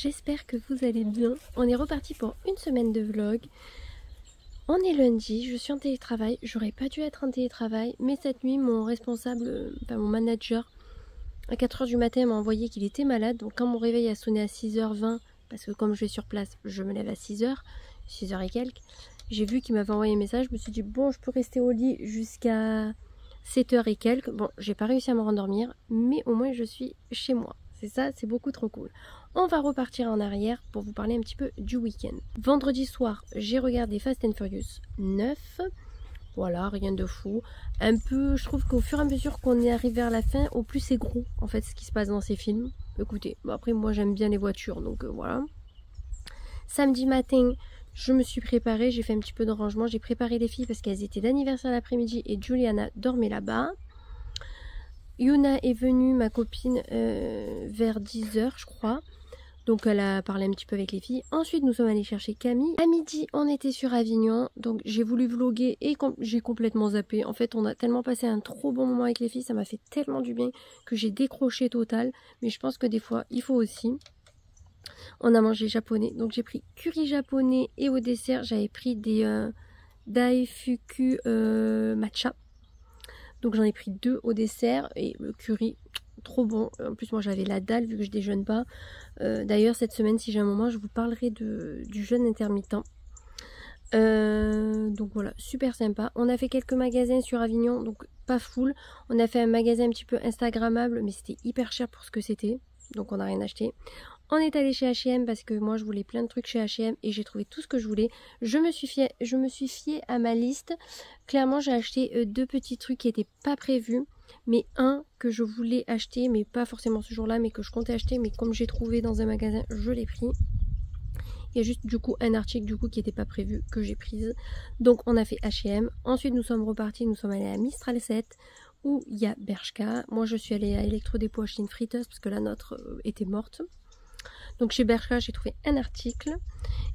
j'espère que vous allez bien. On est reparti pour une semaine de vlog. On est lundi, je suis en télétravail, j'aurais pas dû être en télétravail, mais cette nuit mon responsable, mon manager, à 4 h du matin m'a envoyé qu'il était malade. Donc quand mon réveil a sonné à 6 h 20, parce que comme je vais sur place, je me lève à 6 h, 6 h et quelques, j'ai vu qu'il m'avait envoyé un message, je me suis dit bon, je peux rester au lit jusqu'à 7 h et quelques. Bon, j'ai pas réussi à me rendormir, mais au moins je suis chez moi. C'est ça, c'est beaucoup trop cool. On va repartir en arrière pour vous parler un petit peu du week-end. Vendredi soir, j'ai regardé Fast and Furious 9. Voilà, rien de fou. Un peu, je trouve qu'au fur et à mesure qu'on est arrivé vers la fin, au plus c'est gros, en fait, ce qui se passe dans ces films. Écoutez, bon après, moi j'aime bien les voitures, donc voilà. Samedi matin, je me suis préparée, j'ai fait un petit peu de rangement. J'ai préparé les filles parce qu'elles étaient d'anniversaire l'après-midi et Juliana dormait là-bas. Yuna est venue, ma copine, vers 10 h, je crois. Donc elle a parlé un petit peu avec les filles. Ensuite nous sommes allés chercher Camille. À midi on était sur Avignon. Donc j'ai voulu vlogger et j'ai complètement zappé. En fait on a tellement passé un trop bon moment avec les filles. Ça m'a fait tellement du bien que j'ai décroché total. Mais je pense que des fois il faut aussi. On a mangé japonais. Donc j'ai pris curry japonais et au dessert j'avais pris des daifuku matcha. Donc j'en ai pris 2 au dessert et le curry, trop bon. En plus moi j'avais la dalle vu que je déjeune pas. D'ailleurs cette semaine si j'ai un moment je vous parlerai du jeûne intermittent. Donc voilà, super sympa. On a fait quelques magasins sur Avignon, donc pas full. On a fait un magasin un petit peu instagrammable mais c'était hyper cher pour ce que c'était. Donc on n'a rien acheté. On est allé chez H&M parce que moi je voulais plein de trucs chez H&M et j'ai trouvé tout ce que je voulais. Je me suis fiée à ma liste. Clairement j'ai acheté 2 petits trucs qui n'étaient pas prévus. Mais un que je voulais acheter, mais pas forcément ce jour-là, mais que je comptais acheter. Mais comme j'ai trouvé dans un magasin, je l'ai pris. Il y a juste du coup un article du coup qui n'était pas prévu que j'ai prise. Donc on a fait H&M. Ensuite nous sommes repartis, nous sommes allés à Mistral 7 où il y a Bershka. Moi je suis allée à Electrodépôt acheter une friteuse parce que la nôtre était morte. Donc chez Bershka, j'ai trouvé un article.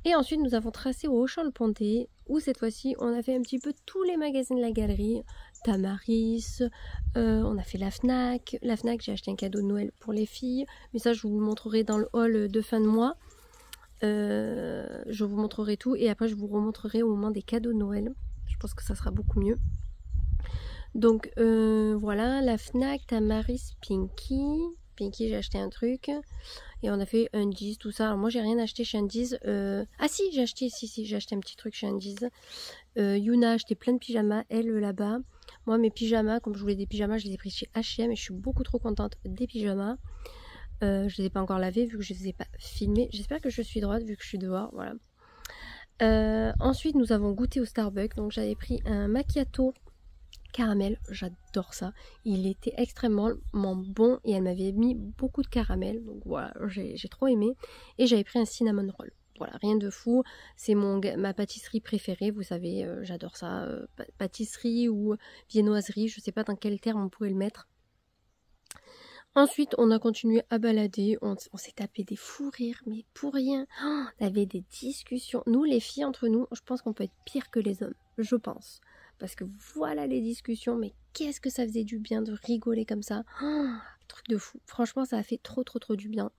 Et ensuite, nous avons tracé au Auchan-le-Pontet, où cette fois-ci, on a fait un petit peu tous les magasins de la galerie. Tamaris, on a fait la Fnac. La Fnac, j'ai acheté un cadeau de Noël pour les filles. Mais ça, je vous le montrerai dans le haul de fin de mois. Je vous montrerai tout. Et après, je vous remontrerai au moment des cadeaux de Noël. Je pense que ça sera beaucoup mieux. Donc, voilà, la Fnac, Tamaris, Pinky. Pinky, j'ai acheté un truc. Et on a fait Undies, tout ça. Alors moi j'ai rien acheté chez Undies. Ah si, j'ai acheté, j'ai acheté un petit truc chez Undies. Yuna a acheté plein de pyjamas, elle là-bas. Moi mes pyjamas, comme je voulais des pyjamas, je les ai pris chez H&M et je suis beaucoup trop contente des pyjamas. Je les ai pas encore lavés vu que je les ai pas filmés. J'espère que je suis droite vu que je suis dehors, voilà. Ensuite nous avons goûté au Starbucks. Donc j'avais pris un macchiato caramel, j'adore ça. Il était extrêmement bon et elle m'avait mis beaucoup de caramel. Donc voilà, j'ai trop aimé. Et j'avais pris un cinnamon roll. Voilà, rien de fou. C'est ma pâtisserie préférée. Vous savez, j'adore ça. Pâtisserie ou viennoiserie, je sais pas dans quel terme on pourrait le mettre. Ensuite, on a continué à balader. On s'est tapé des fous rires, mais pour rien. Oh, on avait des discussions. Nous, les filles, entre nous, je pense qu'on peut être pire que les hommes. Je pense. Parce que voilà les discussions, mais qu'est-ce que ça faisait du bien de rigoler comme ça. Oh, truc de fou. Franchement, ça a fait trop du bien.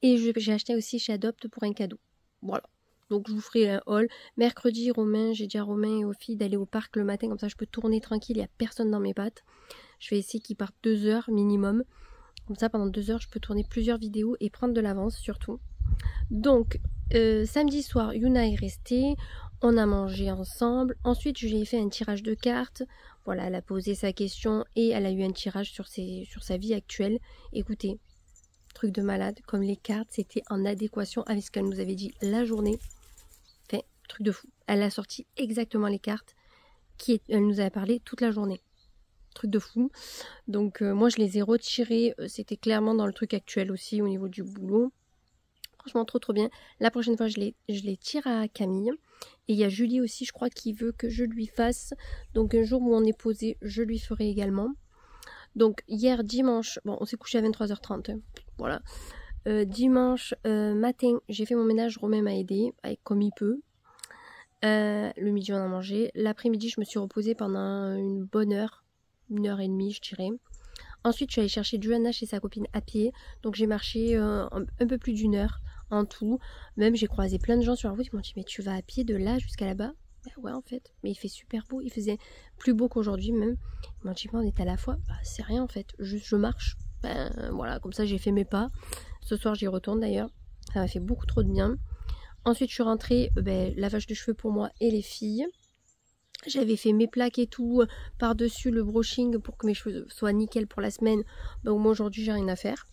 Et j'ai acheté aussi chez Adopt pour un cadeau. Voilà. Donc je vous ferai un haul. Mercredi, Romain, j'ai dit à Romain et aux filles d'aller au parc le matin. Comme ça, je peux tourner tranquille. Il n'y a personne dans mes pattes. Je vais essayer qu'ils partent 2 heures minimum. Comme ça, pendant 2 heures, je peux tourner plusieurs vidéos et prendre de l'avance surtout. Donc, samedi soir, Yuna est restée. On a mangé ensemble. Ensuite, je lui ai fait un tirage de cartes. Voilà, elle a posé sa question et elle a eu un tirage sur sa vie actuelle. Écoutez, truc de malade. Comme les cartes, c'était en adéquation avec ce qu'elle nous avait dit la journée. Enfin, truc de fou. Elle a sorti exactement les cartes elle nous avait parlé toute la journée. Truc de fou. Donc, moi, je les ai retirées. C'était clairement dans le truc actuel aussi au niveau du boulot. Franchement, trop bien. La prochaine fois, je les tire à Camille. Et il y a Julie aussi, je crois, qui veut que je lui fasse. Donc, un jour où on est posé, je lui ferai également. Donc, hier, dimanche, bon, on s'est couché à 23 h 30. Hein, voilà. Dimanche matin, j'ai fait mon ménage. Romain m'a aidé, comme il peut. Le midi, on a mangé. L'après-midi, je me suis reposée pendant une bonne heure. 1h30, je dirais. Ensuite, je suis allée chercher Joanna chez sa copine à pied. Donc, j'ai marché un peu plus d'1 heure en tout. Même j'ai croisé plein de gens sur la route, ils m'ont dit mais tu vas à pied de là jusqu'à là-bas? Ben ouais en fait, mais il fait super beau, il faisait plus beau qu'aujourd'hui même. Ils m'ont dit on est à la fois, bah c'est rien en fait, juste je marche. Ben voilà, comme ça j'ai fait mes pas. Ce soir j'y retourne d'ailleurs, ça m'a fait beaucoup trop de bien. Ensuite je suis rentrée, lavage de cheveux pour moi et les filles. J'avais fait mes plaques et tout, par-dessus le brushing pour que mes cheveux soient nickel pour la semaine. Ben, au moins aujourd'hui j'ai rien à faire.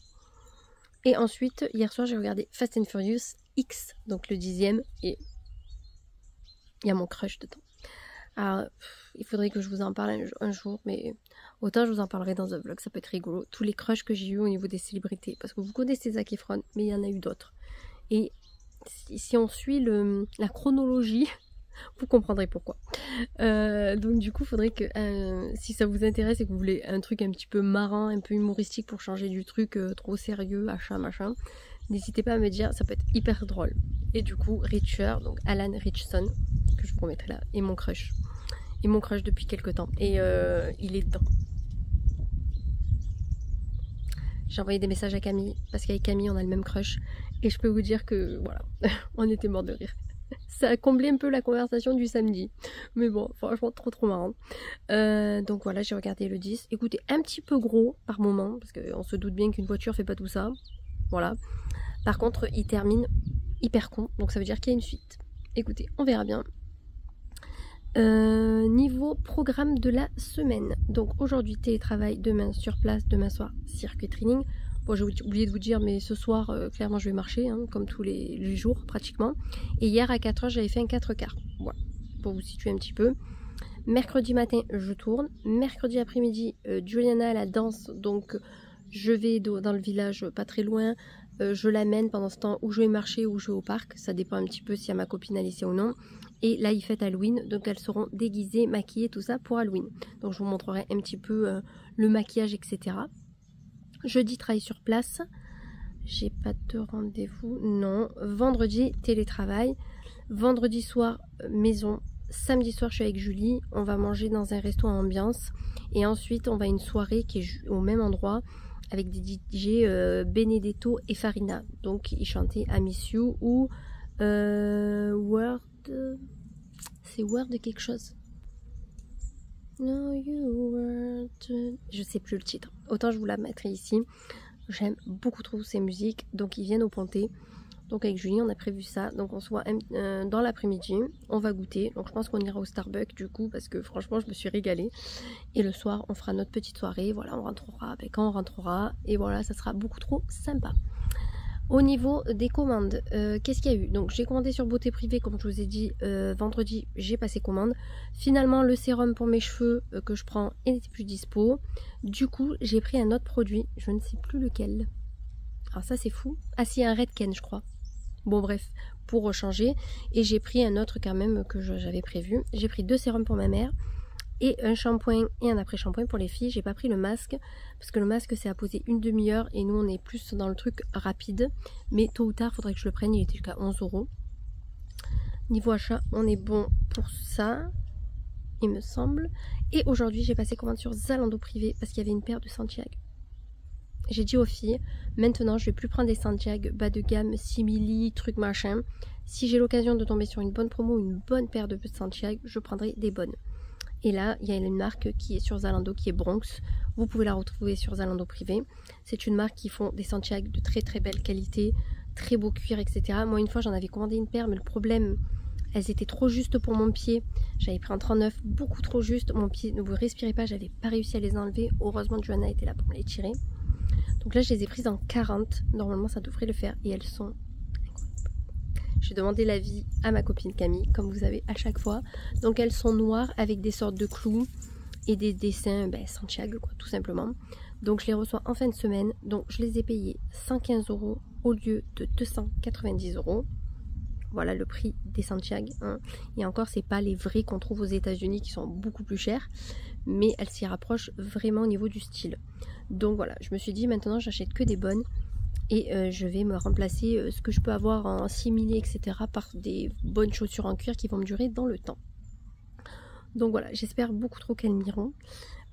Et ensuite, hier soir j'ai regardé Fast and Furious X, donc le 10e, et il y a mon crush dedans. Alors, il faudrait que je vous en parle un jour, mais autant je vous en parlerai dans un vlog, ça peut être rigolo. Tous les crushs que j'ai eu au niveau des célébrités, parce que vous connaissez Zac Efron, mais il y en a eu d'autres. Et si on suit la chronologie, vous comprendrez pourquoi. Donc du coup, il faudrait que si ça vous intéresse et que vous voulez un truc un petit peu marrant, un peu humoristique pour changer du truc trop sérieux, achat, machin, n'hésitez pas à me dire, ça peut être hyper drôle. Et du coup, Richer, donc Alan Ritchson, que je vous remettrai là, est mon crush. Et mon crush depuis quelques temps. Et il est dedans. J'ai envoyé des messages à Camille, parce qu'avec Camille, on a le même crush. Et je peux vous dire que, voilà, on était morts de rire. Ça a comblé un peu la conversation du samedi. Mais bon, franchement, trop marrant. Donc voilà, j'ai regardé le 10. Écoutez, un petit peu gros par moment, parce qu'on se doute bien qu'une voiture fait pas tout ça. Voilà. Par contre, il termine hyper con, donc ça veut dire qu'il y a une suite. Écoutez, on verra bien. Niveau programme de la semaine. Donc aujourd'hui, télétravail, demain sur place, demain soir, circuit training. Bon, j'ai oublié de vous dire, mais ce soir, clairement, je vais marcher, hein, comme tous les jours, pratiquement. Et hier, à 4h, j'avais fait un 4/4. Voilà, pour vous situer un petit peu. Mercredi matin, je tourne. Mercredi après-midi, Juliana, la danse. Donc, je vais dans le village, pas très loin. Je l'amène pendant ce temps où je vais marcher ou je vais au parc. Ça dépend un petit peu si y a ma copine Alicia ou non. Et là, il fête Halloween. Donc, elles seront déguisées, maquillées, tout ça pour Halloween. Donc, je vous montrerai un petit peu le maquillage, etc. Jeudi, travail sur place. J'ai pas de rendez-vous. Non. Vendredi, télétravail. Vendredi soir, maison. Samedi soir, je suis avec Julie. On va manger dans un resto à ambiance. Et ensuite, on va à une soirée qui est au même endroit avec des DJ Benedetto et Farina. Donc, ils chantaient I Miss You ou Word. C'est Word de quelque chose. No, you were to... Je sais plus le titre. Autant je vous la mettrai ici. J'aime beaucoup trop ces musiques. Donc ils viennent au Pontet. Donc avec Julie on a prévu ça. Donc on se voit dans l'après-midi. On va goûter. Donc je pense qu'on ira au Starbucks du coup. Parce que franchement je me suis régalée. Et le soir on fera notre petite soirée. Voilà, on rentrera quand on rentrera. Et voilà, ça sera beaucoup trop sympa. Au niveau des commandes, qu'est-ce qu'il y a eu? Donc j'ai commandé sur Beauté Privée, comme je vous ai dit, vendredi, j'ai passé commande. Finalement, le sérum pour mes cheveux que je prends n'était plus dispo. Du coup, j'ai pris un autre produit, je ne sais plus lequel. Alors ça, c'est fou. Ah si, un Redken, je crois. Bon bref, pour changer. Et j'ai pris un autre quand même que j'avais prévu. J'ai pris 2 sérums pour ma mère. Et un shampoing et un après-shampoing pour les filles. J'ai pas pris le masque parce que le masque c'est à poser une demi-heure et nous on est plus dans le truc rapide. Mais tôt ou tard faudrait que je le prenne, il était jusqu'à 11 €. Niveau achat, on est bon pour ça, il me semble. Et aujourd'hui j'ai passé commande sur Zalando Privé parce qu'il y avait une paire de Santiago. J'ai dit aux filles, maintenant je vais plus prendre des Santiago bas de gamme, simili, truc machin. Si j'ai l'occasion de tomber sur une bonne promo, une bonne paire de Santiago, je prendrai des bonnes. Et là, il y a une marque qui est sur Zalando, qui est Bronx. Vous pouvez la retrouver sur Zalando Privé. C'est une marque qui font des Santiago de très très belle qualité, très beau cuir, etc. Moi, une fois, j'en avais commandé une paire, mais le problème, elles étaient trop justes pour mon pied. J'avais pris un 39, beaucoup trop juste. Mon pied ne vous respirait pas, j'avais pas réussi à les enlever. Heureusement, Johanna était là pour me les tirer. Donc là, je les ai prises en 40. Normalement, ça devrait le faire. Et elles sont... J'ai demandé l'avis à ma copine Camille, comme vous avez à chaque fois. Donc elles sont noires avec des sortes de clous et des dessins Santiago, quoi, tout simplement. Donc je les reçois en fin de semaine. Donc je les ai payés 115 € au lieu de 290 €. Voilà le prix des Santiago. Hein. Et encore, c'est pas les vrais qu'on trouve aux États-Unis qui sont beaucoup plus chers. Mais elles s'y rapprochent vraiment au niveau du style. Donc voilà, je me suis dit maintenant j'achète que des bonnes. Et je vais me remplacer ce que je peux avoir en simili, etc. par des bonnes chaussures en cuir qui vont me durer dans le temps. Donc voilà, j'espère beaucoup trop qu'elles m'iront.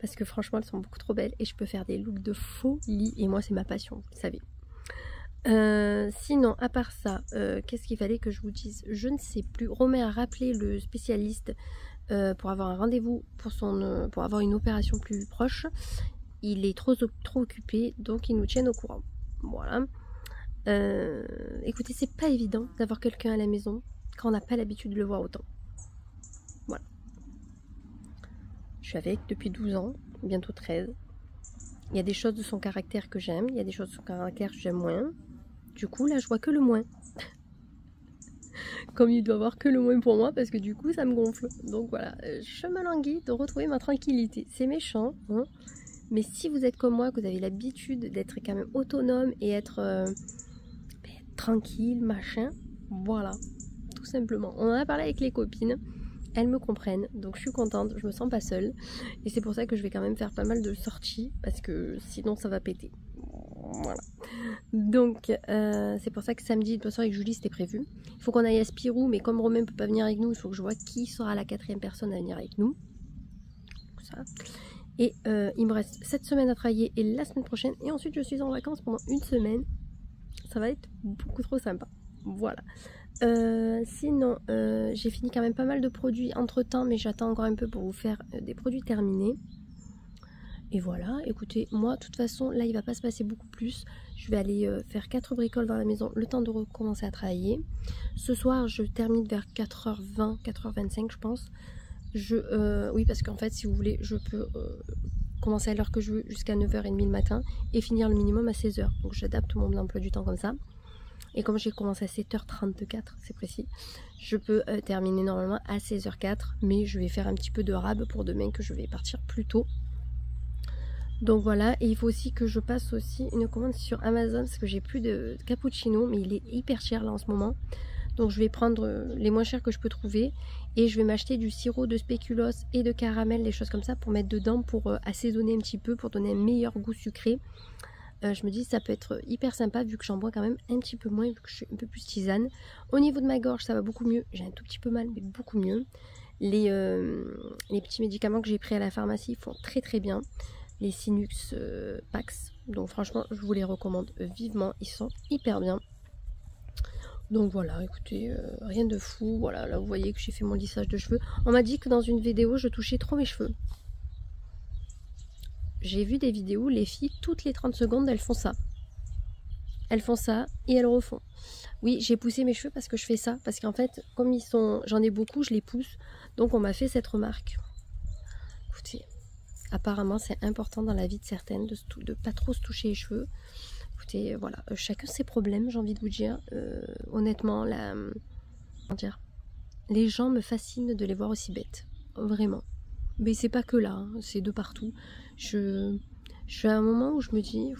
Parce que franchement, elles sont beaucoup trop belles. Et je peux faire des looks de folie. Et moi, c'est ma passion, vous le savez. Sinon, à part ça, qu'est-ce qu'il fallait que je vous dise? Je ne sais plus. Romain a rappelé le spécialiste pour avoir un rendez-vous pour avoir une opération plus proche. Il est trop occupé, donc ils nous tiennent au courant. Voilà. Écoutez, c'est pas évident d'avoir quelqu'un à la maison quand on n'a pas l'habitude de le voir autant. Voilà. Je suis avec depuis 12 ans, bientôt 13. Il y a des choses de son caractère que j'aime, il y a des choses de son caractère que j'aime moins. Du coup, là, je vois que le moins. Comme il doit voir que le moins pour moi, parce que du coup, ça me gonfle. Donc voilà, je me languis de retrouver ma tranquillité. C'est méchant, hein, mais si vous êtes comme moi, que vous avez l'habitude d'être quand même autonome et être tranquille, machin, voilà, tout simplement. On en a parlé avec les copines, elles me comprennent, donc je suis contente, je me sens pas seule. Et c'est pour ça que je vais quand même faire pas mal de sorties, parce que sinon ça va péter. Voilà. Donc c'est pour ça que samedi, de toute façon avec Julie c'était prévu. Il faut qu'on aille à Spirou, mais comme Romain ne peut pas venir avec nous, il faut que je vois qui sera la 4e personne à venir avec nous. Ça. Et il me reste 7 semaines à travailler et la semaine prochaine. Et ensuite je suis en vacances pendant une semaine. Ça va être beaucoup trop sympa. Voilà. Sinon, j'ai fini quand même pas mal de produits entre temps, mais j'attends encore un peu pour vous faire des produits terminés. Et voilà, écoutez, moi, de toute façon, là, il va pas se passer beaucoup plus. Je vais aller faire 4 bricoles dans la maison, le temps de recommencer à travailler. Ce soir, je termine vers 4h20, 4h25, je pense. Oui, parce qu'en fait, si vous voulez, je peux commencer à l'heure que je veux jusqu'à 9h30 le matin et finir le minimum à 16h. Donc, j'adapte mon emploi du temps comme ça. Et comme j'ai commencé à 7h34, c'est précis, je peux terminer normalement à 16h04. Mais je vais faire un petit peu de rab pour demain que je vais partir plus tôt. Donc voilà, et il faut aussi que je passe aussi une commande sur Amazon parce que j'ai plus de cappuccino, mais il est hyper cher là en ce moment. Donc je vais prendre les moins chers que je peux trouver et je vais m'acheter du sirop de spéculoos et de caramel, des choses comme ça pour mettre dedans, pour assaisonner un petit peu, pour donner un meilleur goût sucré. Je me dis ça peut être hyper sympa vu que j'en bois quand même un petit peu moins, vu que je suis un peu plus tisane. Au niveau de ma gorge ça va beaucoup mieux, j'ai un tout petit peu mal mais beaucoup mieux. Les petits médicaments que j'ai pris à la pharmacie font très très bien. Les Sinus Pax, donc franchement je vous les recommande vivement, ils sont hyper bien. Donc voilà, écoutez, rien de fou. Voilà, là vous voyez que j'ai fait mon lissage de cheveux. On m'a dit que dans une vidéo je touchais trop mes cheveux. J'ai vu des vidéos, les filles toutes les 30 secondes elles font ça. Elles font ça et elles refont. Oui, j'ai poussé mes cheveux parce que je fais ça, parce qu'en fait comme j'en ai beaucoup, je les pousse. Donc on m'a fait cette remarque. Écoutez, apparemment c'est important dans la vie de certaines de pas trop se toucher les cheveux. Écoutez, voilà, chacun ses problèmes, j'ai envie de vous dire. Honnêtement, comment dire, les gens me fascinent de les voir aussi bêtes, vraiment. Mais c'est pas que là, hein, c'est de partout. Je suis à un moment où je me dis,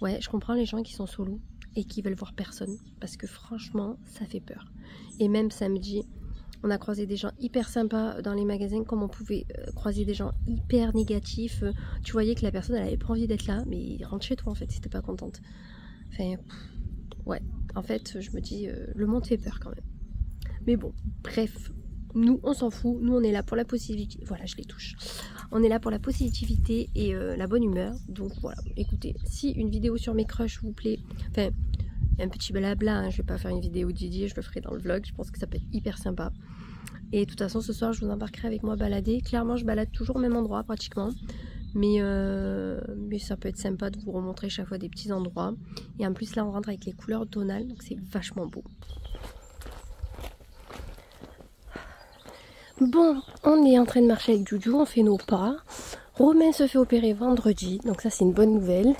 ouais, je comprends les gens qui sont solo et qui veulent voir personne, parce que franchement, ça fait peur. Et même samedi, on a croisé des gens hyper sympas dans les magasins, comme on pouvait croiser des gens hyper négatifs. Tu voyais que la personne, elle avait pas envie d'être là, mais rentre chez toi en fait, si t'es pas contente. Enfin, ouais, en fait, je me dis, le monde fait peur quand même. Mais bon, bref, nous, on s'en fout. Nous, on est là pour la positivité. Voilà, je les touche. On est là pour la positivité et la bonne humeur. Donc voilà, écoutez, si une vidéo sur mes crushs vous plaît, enfin, un petit blabla, hein, je vais pas faire une vidéo dédiée, je le ferai dans le vlog, je pense que ça peut être hyper sympa. Et de toute façon ce soir je vous embarquerai avec moi balader. Clairement je balade toujours au même endroit pratiquement, mais ça peut être sympa de vous remontrer chaque fois des petits endroits. Et en plus là on rentre avec les couleurs tonales, donc c'est vachement beau. Bon, on est en train de marcher avec Juju, on fait nos pas. Romain se fait opérer vendredi, donc ça c'est une bonne nouvelle.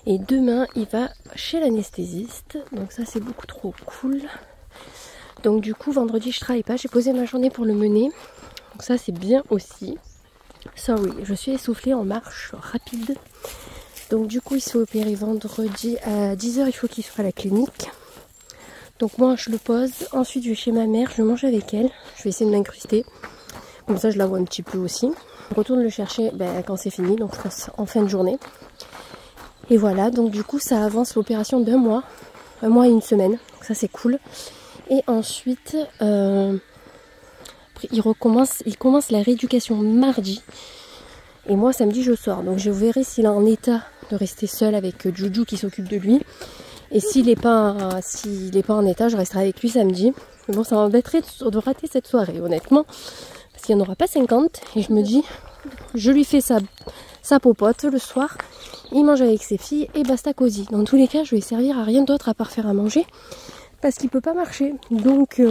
Et demain, il va chez l'anesthésiste. Donc ça, c'est beaucoup trop cool. Donc du coup, vendredi, je travaille pas. J'ai posé ma journée pour le mener. Donc ça, c'est bien aussi. Sorry, je suis essoufflée en marche rapide. Donc du coup, il s'est opéré vendredi à 10h. Il faut qu'il soit à la clinique. Donc moi, je le pose. Ensuite, je vais chez ma mère. Je mange avec elle. Je vais essayer de m'incruster. Comme ça, je la vois un petit peu aussi. Je retourne le chercher quand c'est fini. Donc en fin de journée. Et voilà, donc du coup ça avance l'opération d'un mois et une semaine, donc ça c'est cool. Et ensuite il commence la rééducation mardi. Et moi samedi je sors, donc je verrai s'il est en état de rester seul avec Juju qui s'occupe de lui. Et s'il n'est pas en état, je resterai avec lui samedi. Mais bon, ça m'embêterait de rater cette soirée, honnêtement. Parce qu'il n'y en aura pas 50. Et je me dis, je lui fais sa popote le soir. Il mange avec ses filles et basta cosy. Dans tous les cas, je vais servir à rien d'autre à part faire à manger. Parce qu'il peut pas marcher. Donc,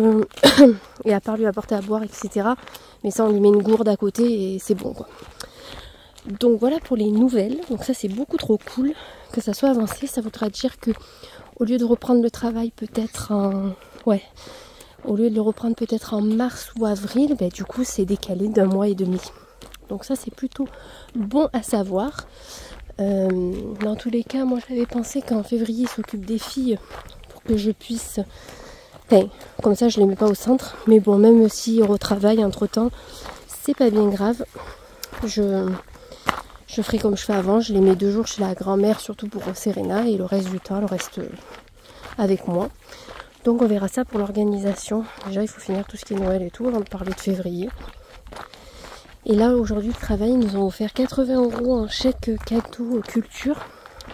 et à part lui apporter à boire, etc. Mais ça, on lui met une gourde à côté et c'est bon, quoi. Donc voilà pour les nouvelles. Donc ça, c'est beaucoup trop cool que ça soit avancé. Ça voudra dire que au lieu de reprendre le travail peut-être en... Ouais. Au lieu de le reprendre peut-être en mars ou avril, ben, du coup, c'est décalé d'1 mois et demi. Donc ça, c'est plutôt bon à savoir. Dans tous les cas, moi, j'avais pensé qu'en février, il s'occupe des filles pour que je puisse... Enfin, comme ça, je les mets pas au centre. Mais bon, même s'ils retravaillent entre-temps, c'est pas bien grave. Je ferai comme je fais avant. Je les mets 2 jours chez la grand-mère, surtout pour Serena. Et le reste du temps, le reste avec moi. Donc on verra ça pour l'organisation. Déjà, il faut finir tout ce qui est Noël et tout avant de parler de février. Et là, aujourd'hui, le travail, ils nous ont offert 80 € en chèque cadeau culture.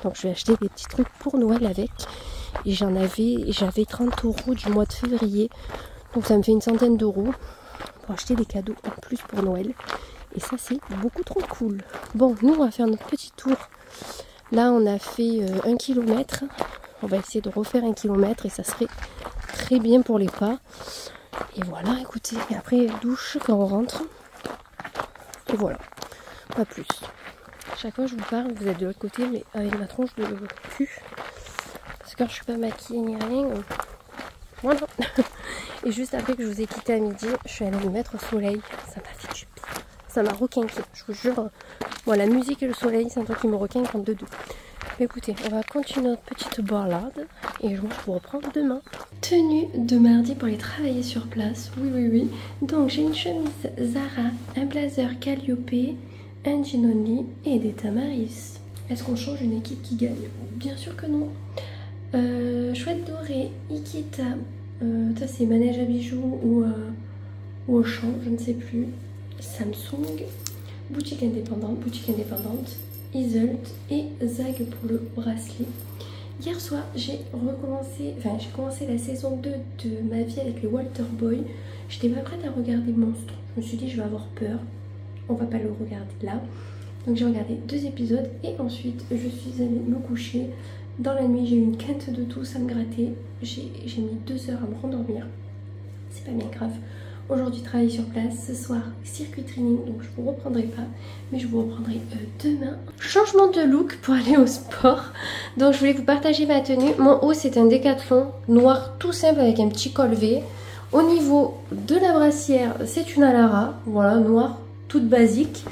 Donc je vais acheter des petits trucs pour Noël avec. Et j'avais 30 € du mois de février. Donc ça me fait une centaine d'euros pour acheter des cadeaux en plus pour Noël. Et ça, c'est beaucoup trop cool. Bon, nous, on va faire notre petit tour. Là, on a fait 1 km. On va essayer de refaire 1 km et ça serait très bien pour les pas. Et voilà, écoutez. Et après, douche quand on rentre. Et voilà, pas plus. Chaque fois que je vous parle, vous êtes de l'autre côté, mais avec ma tronche de cul. Parce que quand je suis pas maquillée ni rien, voilà. Et juste après que je vous ai quitté à midi, je suis allée me mettre au soleil. Ça m'a fait du bien. Ça m'a requinqué. Je vous jure, moi, la musique et le soleil, c'est un truc qui me requinque en 2-2. Écoutez, on va continuer notre petite balade et je vous reprends demain. Tenue de mardi pour aller travailler sur place. Oui. Donc j'ai une chemise Zara, un blazer Calliope, un jean only et des Tamaris. Est-ce qu'on change une équipe qui gagne? Bien sûr que non. Chouette dorée, Ikita, ça c'est manège à bijoux ou Auchan, je ne sais plus. Samsung, boutique indépendante, Iselt et Zag pour le bracelet. Hier soir, j'ai commencé la saison 2 de Ma vie avec les Walter Boy. J'étais pas prête à regarder Monstre. Je me suis dit, je vais avoir peur. On va pas le regarder là. Donc j'ai regardé 2 épisodes et ensuite, je suis allée me coucher. Dans la nuit, j'ai eu une quinte de tout, ça me grattait. J'ai mis 2 heures à me rendormir. C'est pas bien grave. Aujourd'hui, travail sur place. Ce soir, circuit training. Donc, je vous reprendrai pas. Mais je vous reprendrai demain. Changement de look pour aller au sport. Donc, je voulais vous partager ma tenue. Mon haut, c'est un décathlon noir tout simple avec un petit col V. Au niveau de la brassière, c'est une Alara. Voilà, noire, toute basique.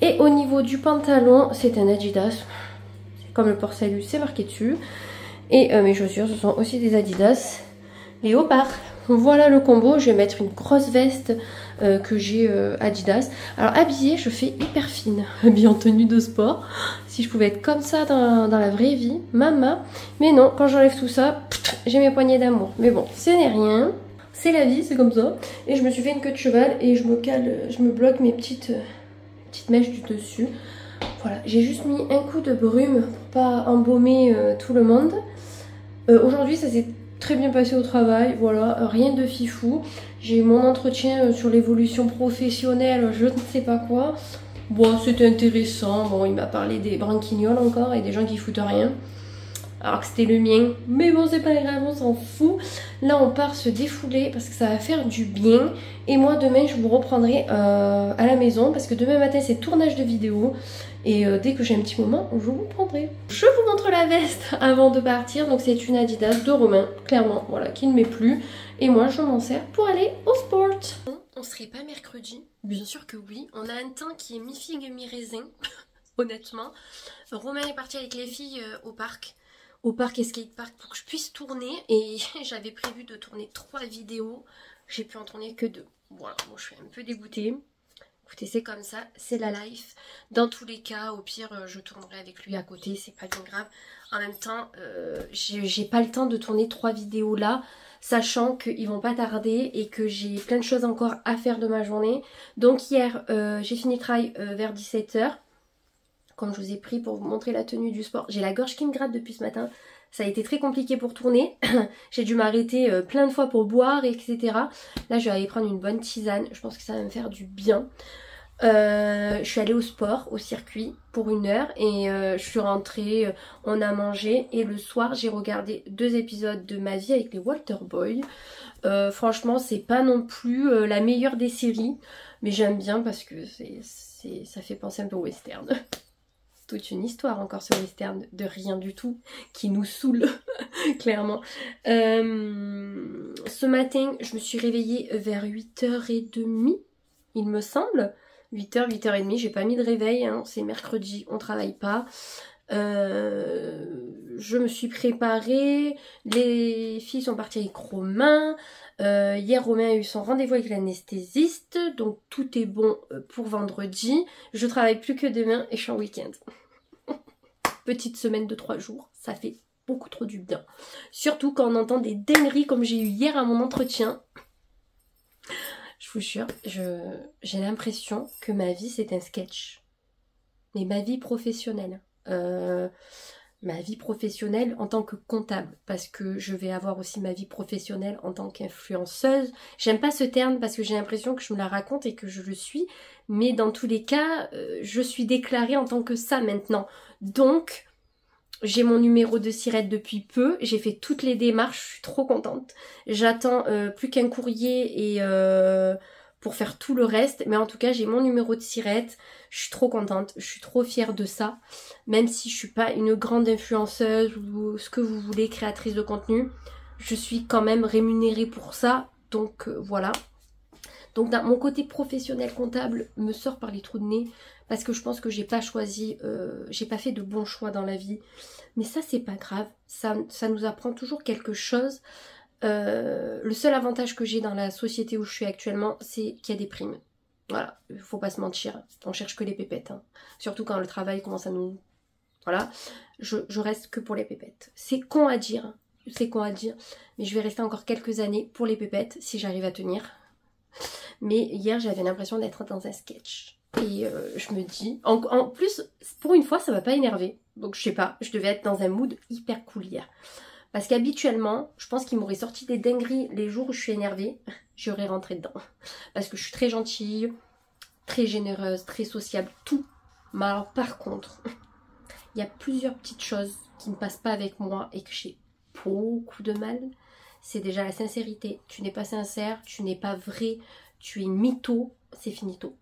Et au niveau du pantalon, c'est un Adidas. C'est comme le port salut, c'est marqué dessus. Et mes chaussures, ce sont aussi des Adidas. Léopard. Voilà le combo. Je vais mettre une grosse veste que j'ai Adidas. Alors habillée, je fais hyper fine. Habillée en tenue de sport. Si je pouvais être comme ça dans la vraie vie, maman. Mais non, quand j'enlève tout ça, j'ai mes poignées d'amour. Mais bon, ce n'est rien. C'est la vie, c'est comme ça. Et je me suis fait une queue de cheval et je me bloque mes petites mèches du dessus. Voilà, j'ai juste mis un coup de brume pour pas embaumer tout le monde. Aujourd'hui, ça s'est très bien passé au travail, voilà, rien de fifou. J'ai eu mon entretien sur l'évolution professionnelle, je ne sais pas quoi. Bon, c'était intéressant. Bon, il m'a parlé des branquignoles encore et des gens qui foutent rien. Alors que c'était le mien. Mais bon, c'est pas grave, on s'en fout. Là, on part se défouler parce que ça va faire du bien. Et moi, demain, je vous reprendrai à la maison parce que demain matin, c'est tournage de vidéo. Et dès que j'ai un petit moment, je vous prendrai. Je vous montre la veste avant de partir. Donc c'est une Adidas de Romain, clairement, voilà, qui ne m'est plus. Et moi, je m'en sers pour aller au sport. On serait pas mercredi? Bien sûr que oui. On a un temps qui est mi-figue, mi-raisin, honnêtement. Romain est parti avec les filles au parc et skatepark pour que je puisse tourner. Et j'avais prévu de tourner 3 vidéos. J'ai pu en tourner que 2. Voilà, bon, je suis un peu dégoûtée. Écoutez, c'est comme ça, c'est la life. Dans tous les cas, au pire, je tournerai avec lui à côté, c'est pas bien grave. En même temps, j'ai pas le temps de tourner 3 vidéos là, sachant qu'ils vont pas tarder et que j'ai plein de choses encore à faire de ma journée. Donc hier, j'ai fini le travail vers 17 h. Comme je vous ai pris pour vous montrer la tenue du sport. J'ai la gorge qui me gratte depuis ce matin. Ça a été très compliqué pour tourner. J'ai dû m'arrêter plein de fois pour boire, etc. Là, je vais aller prendre une bonne tisane. Je pense que ça va me faire du bien. Je suis allée au sport, au circuit, pour 1 heure. Et je suis rentrée, on a mangé. Et le soir, j'ai regardé 2 épisodes de ma vie avec les Walter Boy. Franchement, c'est pas non plus la meilleure des séries. Mais j'aime bien parce que ça fait penser un peu au western. Toute une histoire encore ce western de rien du tout qui nous saoule clairement. Ce matin je me suis réveillée vers 8h30 il me semble. 8h, 8h30, j'ai pas mis de réveil, hein. C'est mercredi, on travaille pas. Je me suis préparée, les filles sont parties avec Romain. Hier Romain a eu son rendez-vous avec l'anesthésiste, donc tout est bon pour vendredi. Je travaille plus que demain et je suis en week-end. Petite semaine de 3 jours, ça fait beaucoup trop du bien. Surtout quand on entend des dingueries comme j'ai eu hier à mon entretien. Je vous jure, j'ai l'impression que ma vie c'est un sketch. Mais ma vie professionnelle. Ma vie professionnelle en tant que comptable, parce que je vais avoir aussi ma vie professionnelle en tant qu'influenceuse. J'aime pas ce terme parce que j'ai l'impression que je me la raconte et que je le suis, mais dans tous les cas, je suis déclarée en tant que ça maintenant. Donc, j'ai mon numéro de SIRET depuis peu, j'ai fait toutes les démarches, je suis trop contente. J'attends plus qu'un courrier et pour faire tout le reste, mais en tout cas j'ai mon numéro de SIRET, je suis trop contente, je suis trop fière de ça, même si je suis pas une grande influenceuse ou ce que vous voulez, créatrice de contenu, je suis quand même rémunérée pour ça, donc voilà. Donc dans mon côté professionnel comptable me sort par les trous de nez parce que je pense que j'ai pas choisi, j'ai pas fait de bons choix dans la vie. Mais ça c'est pas grave, ça nous apprend toujours quelque chose. Le seul avantage que j'ai dans la société où je suis actuellement, c'est qu'il y a des primes. Voilà, il faut pas se mentir, on cherche que les pépettes. Hein. Surtout quand le travail commence à nous... Voilà, je reste que pour les pépettes. C'est con à dire, mais je vais rester encore quelques années pour les pépettes si j'arrive à tenir. Mais hier j'avais l'impression d'être dans un sketch. Et je me dis, en plus pour une fois ça m'a pas énervé. Donc je sais pas, je devais être dans un mood hyper cool hier. Parce qu'habituellement, je pense qu'il m'aurait sorti des dingueries les jours où je suis énervée. J'aurais rentré dedans. Parce que je suis très gentille, très généreuse, très sociable, tout. Mais alors par contre, il y a plusieurs petites choses qui ne passent pas avec moi et que j'ai beaucoup de mal. C'est déjà la sincérité. Tu n'es pas sincère, tu n'es pas vrai, tu es mytho, c'est finito.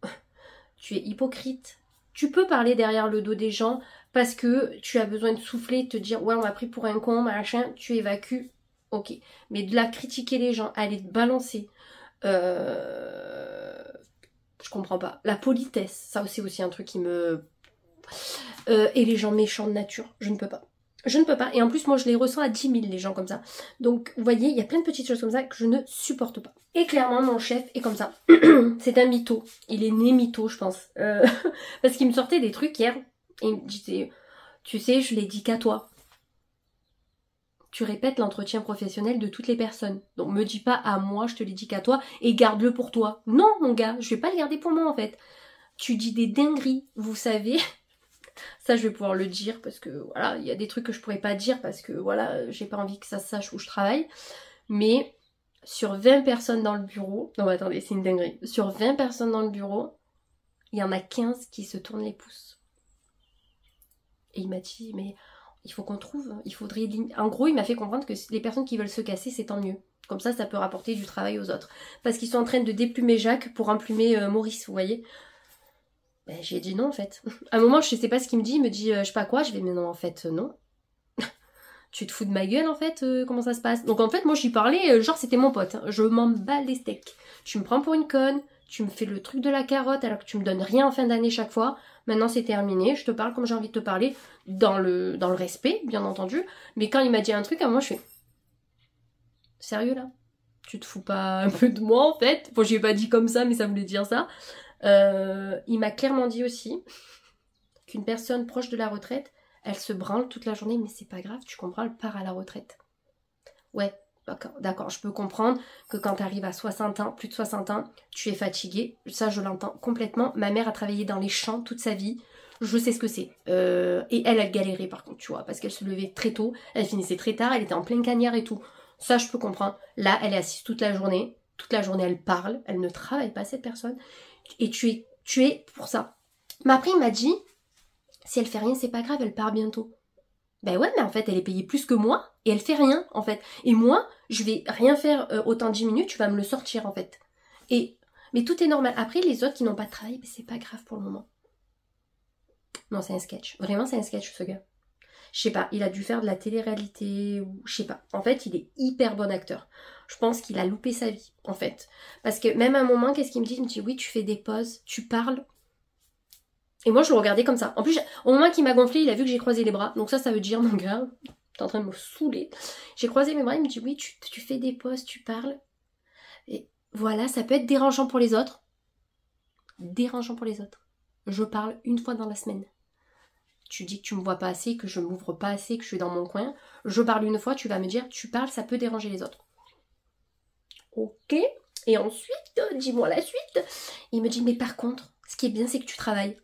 Tu es hypocrite. Tu peux parler derrière le dos des gens parce que tu as besoin de souffler, te dire ouais on m'a pris pour un con, machin, tu évacues, ok. Mais de la critiquer les gens, aller te balancer, je comprends pas. La politesse, ça c'est aussi un truc qui me... et les gens méchants de nature, je ne peux pas. Je ne peux pas. Et en plus, moi, je les ressens à 10 000, les gens comme ça. Donc, vous voyez, il y a plein de petites choses comme ça que je ne supporte pas. Et clairement, mon chef est comme ça. C'est un mytho. Il est né mytho, je pense. Parce qu'il me sortait des trucs hier. Et il me disait, tu sais, je l'ai dit qu'à toi. Tu répètes l'entretien professionnel de toutes les personnes. Donc, me dis pas à moi, je te l'ai dit qu'à toi, et garde-le pour toi. Non, mon gars, je vais pas le garder pour moi, en fait. Tu dis des dingueries, vous savez... Ça je vais pouvoir le dire parce que voilà, il y a des trucs que je pourrais pas dire parce que voilà, j'ai pas envie que ça se sache où je travaille. Mais sur 20 personnes dans le bureau, non mais attendez, c'est une dinguerie. Sur 20 personnes dans le bureau, il y en a 15 qui se tournent les pouces. Et il m'a dit, mais il faut qu'on trouve, il faudrait... En gros, il m'a fait comprendre que les personnes qui veulent se casser, c'est tant mieux. Comme ça peut rapporter du travail aux autres. Parce qu'ils sont en train de déplumer Jacques pour emplumer Maurice, vous voyez. Ben, j'ai dit non en fait. À un moment je sais pas ce qu'il me dit, il me dit je sais pas quoi, je vais mais non en fait non. Tu te fous de ma gueule en fait, comment ça se passe? Donc en fait moi j'y parlais, genre c'était mon pote, hein. Je m'en bats les steaks. Tu me prends pour une conne, tu me fais le truc de la carotte alors que tu me donnes rien en fin d'année chaque fois. Maintenant c'est terminé, je te parle comme j'ai envie de te parler, dans le respect bien entendu. Mais quand il m'a dit un truc, à moi je fais sérieux là? Tu te fous pas un peu de moi en fait? Bon j'y ai pas dit comme ça mais ça voulait dire ça. Il m'a clairement dit aussi qu'une personne proche de la retraite, elle se branle toute la journée, mais c'est pas grave, tu comprends, elle part à la retraite. Ouais, d'accord, je peux comprendre que quand tu arrives à 60 ans, plus de 60 ans, tu es fatigué, ça je l'entends complètement. Ma mère a travaillé dans les champs toute sa vie, Je sais ce que c'est. Et elle galérait par contre, tu vois, parce qu'elle se levait très tôt, elle finissait très tard, elle était en plein cagnard et tout. Ça, je peux comprendre. Là, elle est assise toute la journée. Toute la journée, elle parle. Elle ne travaille pas, cette personne. Et tu es pour ça. Mais après, il m'a dit, si elle fait rien, c'est pas grave, elle part bientôt. Ben ouais, mais en fait, elle est payée plus que moi et elle fait rien, en fait. Et moi, je vais rien faire autant 10 minutes, tu vas me le sortir, en fait. Mais tout est normal. Après, les autres qui n'ont pas de travail, ben c'est pas grave pour le moment. Non, c'est un sketch. Vraiment, c'est un sketch, ce gars. Je sais pas, il a dû faire de la télé-réalité ou je sais pas. En fait, il est hyper bon acteur. Je pense qu'il a loupé sa vie, en fait. Parce que même à un moment, qu'est-ce qu'il me dit? Il me dit, oui, tu fais des pauses, tu parles. Et moi, je le regardais comme ça. En plus, au moment qu'il m'a gonflé, il a vu que j'ai croisé les bras. Donc ça veut dire, mon gars, t'es en train de me saouler. J'ai croisé mes bras, il me dit, oui, tu fais des pauses, tu parles. Et voilà, ça peut être dérangeant pour les autres. Dérangeant pour les autres. Je parle une fois dans la semaine. Tu dis que tu me vois pas assez, que je m'ouvre pas assez, que je suis dans mon coin. Je parle une fois, tu vas me dire, tu parles, ça peut déranger les autres. Ok. Et ensuite, dis-moi la suite. Il me dit, mais par contre, ce qui est bien, c'est que tu travailles.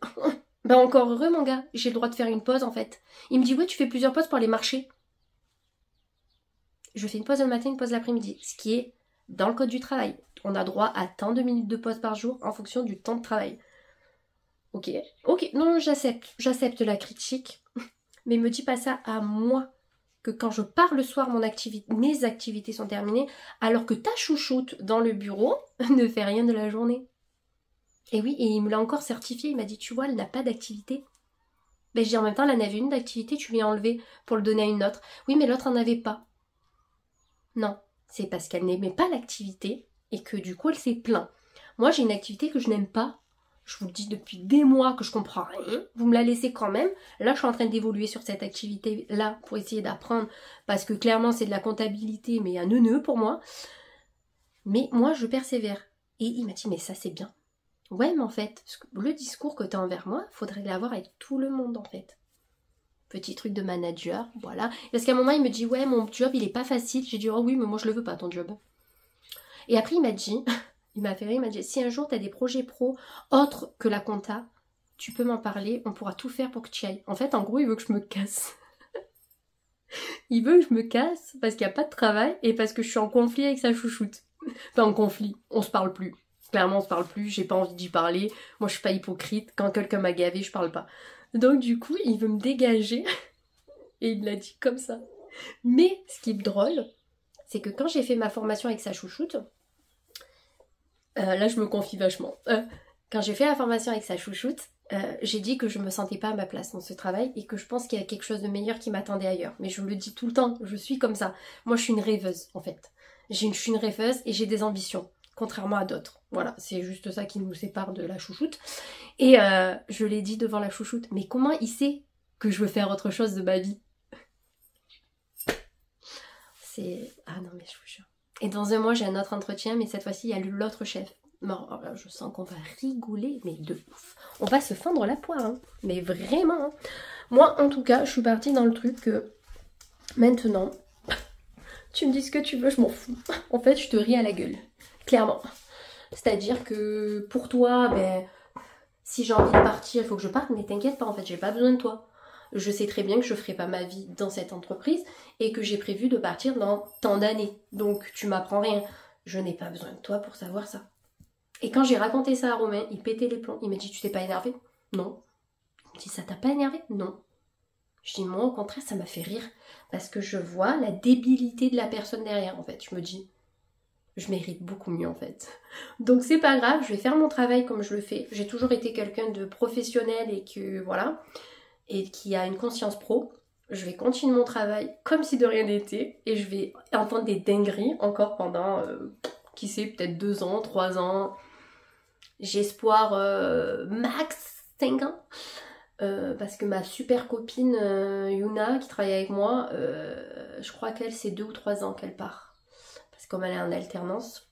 Ben encore heureux, mon gars. J'ai le droit de faire une pause, en fait. Il me dit, ouais, tu fais plusieurs pauses pour aller marcher. Je fais une pause le matin, une pause l'après-midi. Ce qui est dans le code du travail. On a droit à tant de minutes de pause par jour en fonction du temps de travail. Ok, non, j'accepte la critique, mais me dis pas ça à moi, que quand je pars le soir, mes activités sont terminées, alors que ta chouchoute dans le bureau ne fait rien de la journée. Et oui, et il me l'a encore certifié, il m'a dit, tu vois, elle n'a pas d'activité. Ben je dis en même temps, elle en avait une d'activité, tu lui as enlevé pour le donner à une autre. Oui, mais l'autre en avait pas. Non, c'est parce qu'elle n'aimait pas l'activité et que du coup elle s'est plainte. Moi j'ai une activité que je n'aime pas. Je vous le dis depuis des mois que je comprends rien. Vous me la laissez quand même. Là, je suis en train d'évoluer sur cette activité-là pour essayer d'apprendre. Parce que clairement, c'est de la comptabilité, mais un neuneu pour moi. Mais moi, je persévère. Et il m'a dit, mais ça, c'est bien. Ouais, mais en fait, le discours que tu as envers moi, faudrait l'avoir avec tout le monde, en fait. Petit truc de manager, voilà. Parce qu'à un moment, il me dit, ouais, mon job, il est pas facile. J'ai dit, oh oui, mais moi, je le veux pas, ton job. Et après, il m'a dit... Il m'a fait rire, il m'a dit, si un jour tu as des projets pro autres que la compta, tu peux m'en parler, on pourra tout faire pour que tu y ailles. En fait, en gros, il veut que je me casse. Il veut que je me casse parce qu'il n'y a pas de travail et parce que je suis en conflit avec sa chouchoute. Enfin, en conflit, on se parle plus. Clairement, on se parle plus, j'ai pas envie d'y parler. Moi, je suis pas hypocrite, quand quelqu'un m'a gavé, je parle pas. Donc, du coup, il veut me dégager et il me l'a dit comme ça. Mais, ce qui est drôle, c'est que quand j'ai fait ma formation avec sa chouchoute, là, je me confie vachement. Quand j'ai fait la formation avec sa chouchoute, j'ai dit que je me sentais pas à ma place dans ce travail et que je pense qu'il y a quelque chose de meilleur qui m'attendait ailleurs. Mais je le dis tout le temps, je suis comme ça. Moi, je suis une rêveuse, en fait. Je suis une rêveuse et j'ai des ambitions, contrairement à d'autres. Voilà, c'est juste ça qui nous sépare de la chouchoute. Et je l'ai dit devant la chouchoute. Mais comment il sait que je veux faire autre chose de ma vie? C'est... Ah non, mais je vous jure. Et dans un mois, j'ai un autre entretien, mais cette fois-ci, il y a l'autre chef. Non, je sens qu'on va rigoler, mais de ouf. On va se fendre la poire, hein. Mais vraiment. Hein. Moi, en tout cas, je suis partie dans le truc que maintenant, tu me dis ce que tu veux, je m'en fous. En fait, je te ris à la gueule. Clairement. C'est-à-dire que pour toi, ben, si j'ai envie de partir, il faut que je parte, mais t'inquiète pas, en fait, j'ai pas besoin de toi. Je sais très bien que je ferai pas ma vie dans cette entreprise et que j'ai prévu de partir dans tant d'années. Donc tu m'apprends rien. Je n'ai pas besoin de toi pour savoir ça. Et quand j'ai raconté ça à Romain, il pétait les plombs. Il m'a dit, tu t'es pas énervé? Non. Il me dit, ça t'a pas énervé? Non. Je dis, moi au contraire, ça m'a fait rire. Parce que je vois la débilité de la personne derrière, en fait. Je me dis, je mérite beaucoup mieux, en fait. Donc c'est pas grave, je vais faire mon travail comme je le fais. J'ai toujours été quelqu'un de professionnel et que, voilà... et qui a une conscience pro, je vais continuer mon travail comme si de rien n'était et je vais entendre des dingueries encore pendant, qui sait, peut-être 2 ans, 3 ans. J'espoir max 5 ans. Parce que ma super copine Yuna qui travaille avec moi, je crois qu'elle c'est 2 ou 3 ans qu'elle part. Parce que comme elle est en alternance,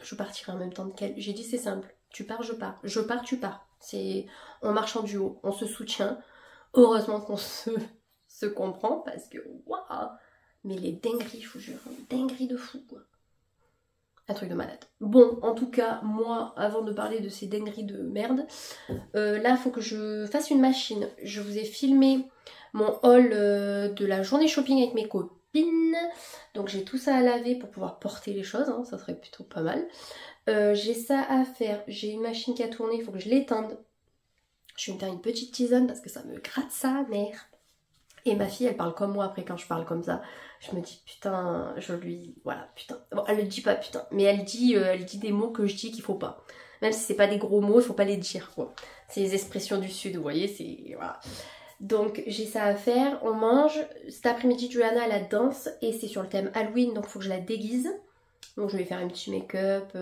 je partirai en même temps qu'elle. J'ai dit c'est simple, tu pars, je pars. Je pars, tu pars. On marche en duo, on se soutient. Heureusement qu'on se comprend parce que waouh. Mais les dingueries, je vous jure, dingueries de fou quoi. Un truc de malade. Bon, en tout cas, moi, avant de parler de ces dingueries de merde, là, il faut que je fasse une machine. Je vous ai filmé mon haul de la journée shopping avec mes copines. Donc j'ai tout ça à laver pour pouvoir porter les choses, hein, ça serait plutôt pas mal. J'ai ça à faire, j'ai une machine qui a tourné, il faut que je l'étende. Je vais me faire une petite tisane parce que ça me gratte sa mère. Et ma fille, elle parle comme moi après quand je parle comme ça. Je me dis putain, voilà, putain. Bon, elle le dit pas putain, mais elle dit des mots que je dis qu'il faut pas. Même si c'est pas des gros mots, il faut pas les dire quoi. C'est les expressions du sud, vous voyez, c'est... voilà. Donc j'ai ça à faire, on mange. Cet après-midi, Joanna, elle a danse et c'est sur le thème Halloween, donc il faut que je la déguise. Donc je vais faire un petit make-up,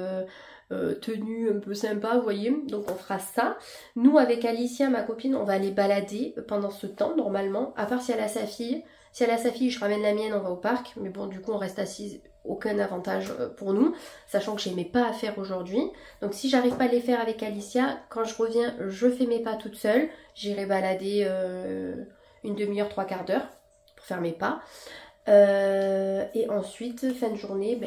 tenue un peu sympa, vous voyez. Donc on fera ça. Nous, avec Alicia, ma copine, on va aller balader pendant ce temps, normalement. À part si elle a sa fille. Si elle a sa fille, je ramène la mienne, on va au parc. Mais bon, du coup, on reste assise. Aucun avantage pour nous. Sachant que j'ai mes pas à faire aujourd'hui. Donc si j'arrive pas à les faire avec Alicia, quand je reviens, je fais mes pas toute seule. J'irai balader une demi-heure, trois quarts d'heure pour faire mes pas. Et ensuite, fin de journée,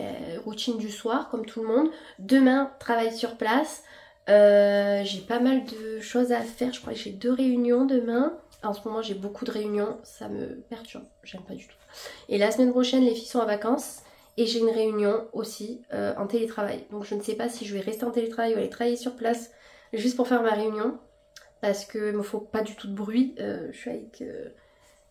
routine du soir comme tout le monde. Demain, travail sur place. J'ai pas mal de choses à faire. Je crois que j'ai 2 réunions demain. En ce moment, j'ai beaucoup de réunions. Ça me perturbe. J'aime pas du tout. Et la semaine prochaine, les filles sont en vacances. Et j'ai une réunion aussi en télétravail. Donc je ne sais pas si je vais rester en télétravail ou aller travailler sur place juste pour faire ma réunion. Parce qu'il me faut pas du tout de bruit. Je suis avec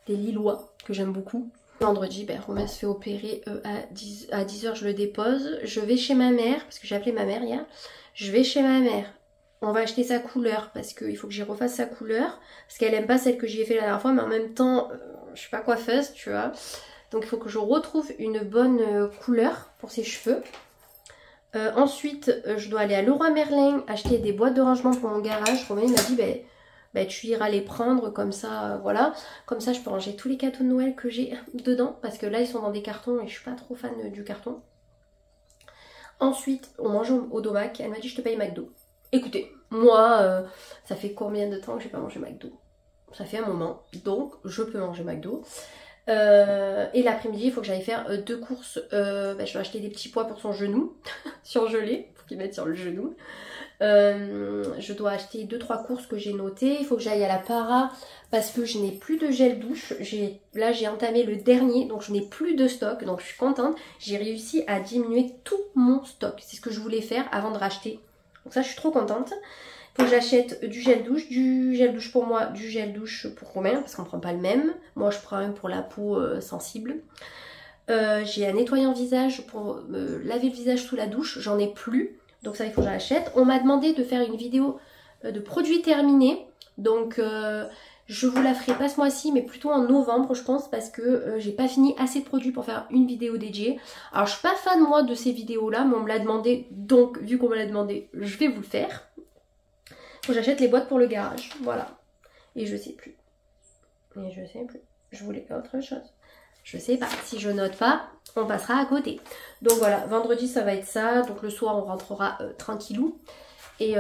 des Lillois que j'aime beaucoup. Vendredi, Romain se fait opérer à 10h, je le dépose. Je vais chez ma mère, parce que j'ai appelé ma mère hier. Je vais chez ma mère. On va acheter sa couleur, parce qu'il faut que j'y refasse sa couleur. Parce qu'elle aime pas celle que j'y ai fait la dernière fois, mais en même temps, je suis pas coiffeuse, tu vois. Donc il faut que je retrouve une bonne couleur pour ses cheveux. Ensuite, je dois aller à Leroy Merlin, acheter des boîtes de rangement pour mon garage. Romain m'a dit, tu iras les prendre comme ça, voilà. Comme ça, je peux ranger tous les cadeaux de Noël que j'ai dedans. Parce que là, ils sont dans des cartons et je suis pas trop fan du carton. Ensuite, on mange au Domac. Elle m'a dit, je te paye McDo. Écoutez, moi, ça fait combien de temps que j'ai pas mangé McDo? Ça fait un moment. Donc, je peux manger McDo. Et l'après-midi, il faut que j'aille faire 2 courses. Je vais acheter des petits pois pour son genou. Surgelé. Faut qu'il mette sur le genou. Je dois acheter 2-3 courses que j'ai notées. Il faut que j'aille à la Para parce que je n'ai plus de gel douche. Là j'ai entamé le dernier, donc je n'ai plus de stock. Donc je suis contente. J'ai réussi à diminuer tout mon stock. C'est ce que je voulais faire avant de racheter. Donc ça, je suis trop contente. Il faut que j'achète du gel douche pour moi, du gel douche pour Romain parce qu'on ne prend pas le même. Moi je prends un pour la peau sensible. J'ai un nettoyant visage pour me laver le visage sous la douche. J'en ai plus. Donc ça, il faut que j'achète. On m'a demandé de faire une vidéo de produits terminés. Donc je vous la ferai pas ce mois-ci, mais plutôt en novembre, je pense, parce que j'ai pas fini assez de produits pour faire une vidéo dédiée. Alors je suis pas fan moi de ces vidéos-là, mais on me l'a demandé. Donc vu qu'on me l'a demandé, je vais vous le faire. Faut que j'achète les boîtes pour le garage. Voilà. Et je sais plus. Je voulais faire autre chose. Je sais pas. Si je note pas, on passera à côté. Donc voilà, vendredi ça va être ça. Donc le soir on rentrera tranquillou. Et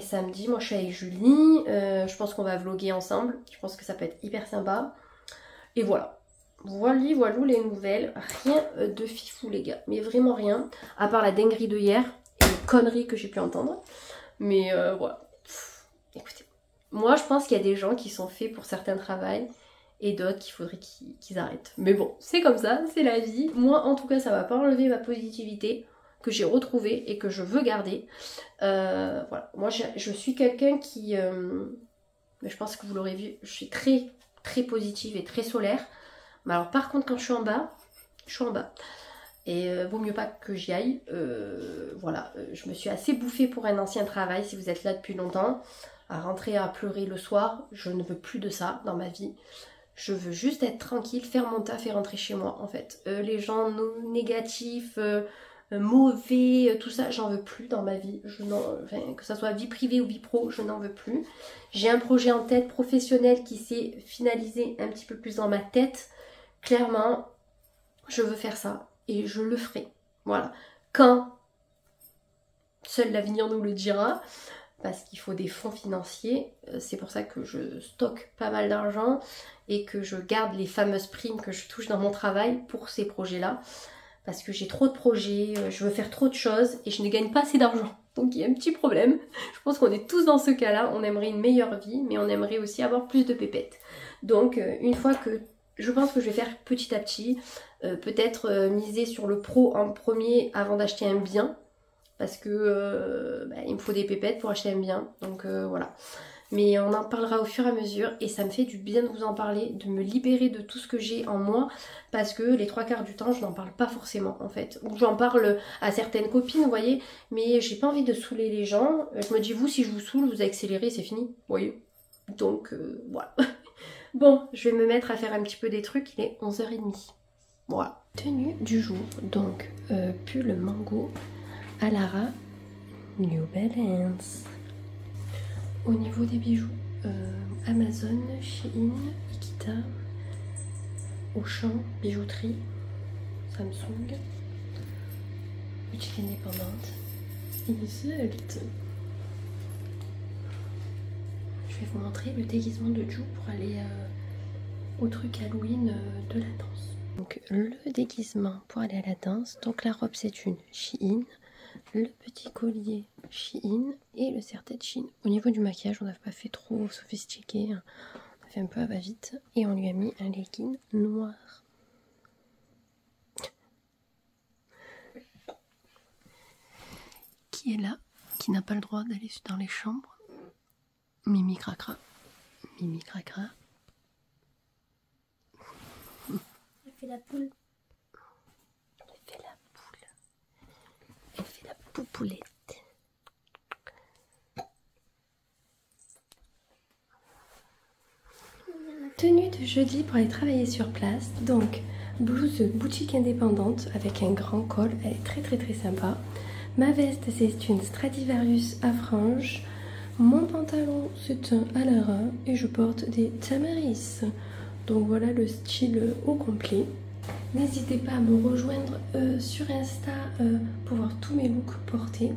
samedi, moi je suis avec Julie. Je pense qu'on va vlogger ensemble. Je pense que ça peut être hyper sympa. Et voilà. Voilà les nouvelles. Rien de fifou les gars. Mais vraiment rien. À part la dinguerie de hier et les conneries que j'ai pu entendre. Mais voilà. Écoutez. Moi je pense qu'il y a des gens qui sont faits pour certains travails. Et d'autres qu'il faudrait qu'ils arrêtent. Mais bon, c'est comme ça, c'est la vie. Moi, en tout cas, ça va pas enlever ma positivité que j'ai retrouvée et que je veux garder. Voilà. Moi, je suis quelqu'un qui... mais je pense que vous l'aurez vu, je suis très, très positive et très solaire. Mais alors, par contre, quand je suis en bas, je suis en bas. Et vaut mieux pas que j'y aille. Voilà, je me suis assez bouffée pour un ancien travail, si vous êtes là depuis longtemps. À rentrer à pleurer le soir, je ne veux plus de ça dans ma vie. Je veux juste être tranquille, faire mon taf et rentrer chez moi en fait. Les gens négatifs, mauvais, tout ça, j'en veux plus dans ma vie. Que ça soit vie privée ou vie pro, je n'en veux plus. J'ai un projet en tête professionnel qui s'est finalisé un petit peu plus dans ma tête. Clairement, je veux faire ça et je le ferai. Voilà. Quand seul l'avenir nous le dira. Parce qu'il faut des fonds financiers, c'est pour ça que je stocke pas mal d'argent et que je garde les fameuses primes que je touche dans mon travail pour ces projets-là. parce que j'ai trop de projets, je veux faire trop de choses et je ne gagne pas assez d'argent. Donc il y a un petit problème. Je pense qu'on est tous dans ce cas-là. On aimerait une meilleure vie, mais on aimerait aussi avoir plus de pépettes. Donc une fois que... Je pense que je vais faire petit à petit. Peut-être miser sur le pro en premier avant d'acheter un bien. Parce que il me faut des pépettes pour acheter un bien. Donc voilà. Mais on en parlera au fur et à mesure et ça me fait du bien de vous en parler, de me libérer de tout ce que j'ai en moi parce que les 3/4 du temps je n'en parle pas forcément en fait. Ou j'en parle à certaines copines, vous voyez, mais j'ai pas envie de saouler les gens. Je me dis vous, si je vous saoule, vous accélérez, c'est fini, vous voyez. Donc voilà. Bon, je vais me mettre à faire un petit peu des trucs, il est 11h30. Voilà. Tenue du jour, donc pull mango à Lara New Balance. Au niveau des bijoux, Amazon, Shein, Ikita, Auchan, Bijouterie, Samsung, boutique indépendante, Iseult. Je vais vous montrer le déguisement de Ju pour aller au truc Halloween de la danse. Donc le déguisement pour aller à la danse, donc la robe c'est une Shein, le petit collier Shein et le serre-tête Shein. Au niveau du maquillage, on n'a pas fait trop sophistiqué, on a fait un peu à va-vite et on lui a mis un legging noir. Qui est là, qui n'a pas le droit d'aller dans les chambres. Mimi Cracra. Mimi Cracra. Elle fait la poule. Elle fait la poule. Elle fait la poupoulette. Tenue de jeudi pour aller travailler sur place. Donc, blouse boutique indépendante avec un grand col. Elle est très sympa. Ma veste, c'est une Stradivarius à franges. Mon pantalon, c'est un Alara et je porte des Tamaris. Donc voilà le style au complet. N'hésitez pas à me rejoindre sur Insta pour voir tous mes looks portés.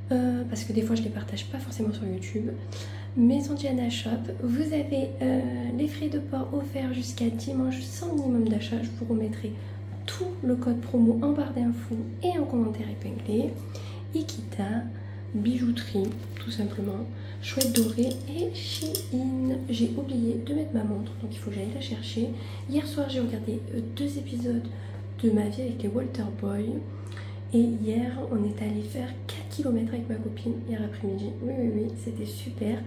Parce que des fois je les partage pas forcément sur YouTube. Maison Diana Shop, vous avez les frais de port offerts jusqu'à dimanche sans minimum d'achat. Je vous remettrai tout le code promo en barre d'infos et en commentaire épinglé. Ikita, bijouterie tout simplement, chouette dorée et Shein. J'ai oublié de mettre ma montre donc il faut que j'aille la chercher. Hier soir j'ai regardé 2 épisodes de Ma vie avec les Walter Boy et hier on est allé faire 4 km avec ma copine hier après-midi. Oui c'était super.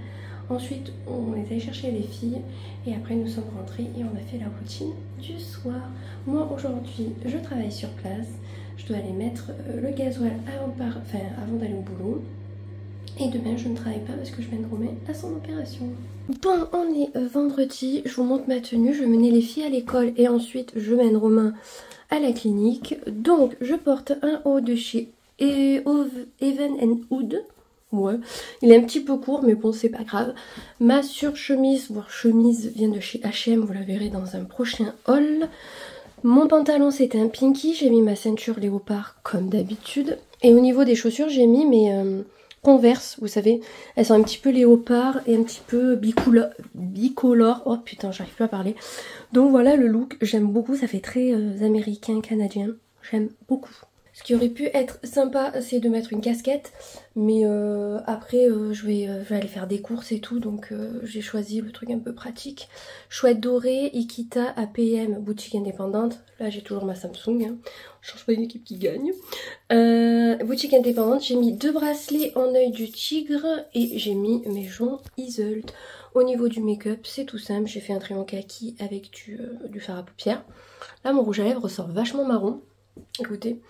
Ensuite on est allé chercher les filles et après nous sommes rentrés et on a fait la routine du soir. Moi aujourd'hui je travaille sur place, je dois aller mettre le gasoil avant d'aller au boulot. Et demain je ne travaille pas parce que je mène Romain à son opération. Bon, on est vendredi, je vous montre ma tenue, je vais mener les filles à l'école et ensuite je mène Romain à la clinique. Donc je porte un haut de chez Even & Hood. Ouais, il est un petit peu court mais bon c'est pas grave. Ma surchemise, voire chemise, vient de chez H&M, vous la verrez dans un prochain haul. Mon pantalon c'était un pinky, j'ai mis ma ceinture léopard comme d'habitude. Et au niveau des chaussures j'ai mis mes Converse, vous savez, elles sont un petit peu léopard et un petit peu bicolore. Oh putain, j'arrive plus à parler. Donc voilà le look, j'aime beaucoup, ça fait très américain, canadien. J'aime beaucoup. Ce qui aurait pu être sympa, c'est de mettre une casquette. Mais après, je vais aller faire des courses et tout. Donc j'ai choisi le truc un peu pratique. Chouette dorée, Ikita, APM, boutique indépendante. Là, j'ai toujours ma Samsung. Hein. Je change pas une équipe qui gagne. Boutique indépendante. J'ai mis 2 bracelets en œil du tigre. Et j'ai mis mes joncs Iseult. Au niveau du make-up, c'est tout simple. J'ai fait un crayon kaki avec du fard à paupières. Là, mon rouge à lèvres ressort vachement marron. Écoutez,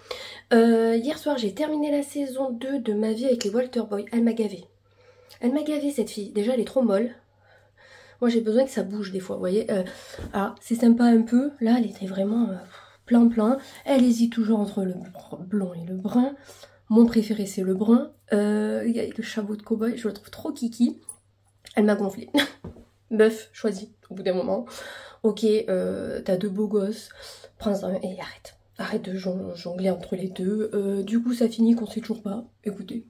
hier soir j'ai terminé la saison 2 de Ma vie avec les Walter Boy. Elle m'a gavé. Elle m'a gavé cette fille. Déjà elle est trop molle. Moi j'ai besoin que ça bouge des fois, vous voyez. Alors c'est sympa un peu. Là elle était vraiment plein. Elle hésite toujours entre le blond et le brun. Mon préféré c'est le brun. Le chapeau de cow-boy, je le trouve trop kiki. Elle m'a gonflé. Meuf, choisis au bout d'un moment. Ok, t'as 2 beaux gosses. Prends-en un et arrête. Arrête de jongler entre les deux. Du coup, ça finit qu'on sait toujours pas. Écoutez,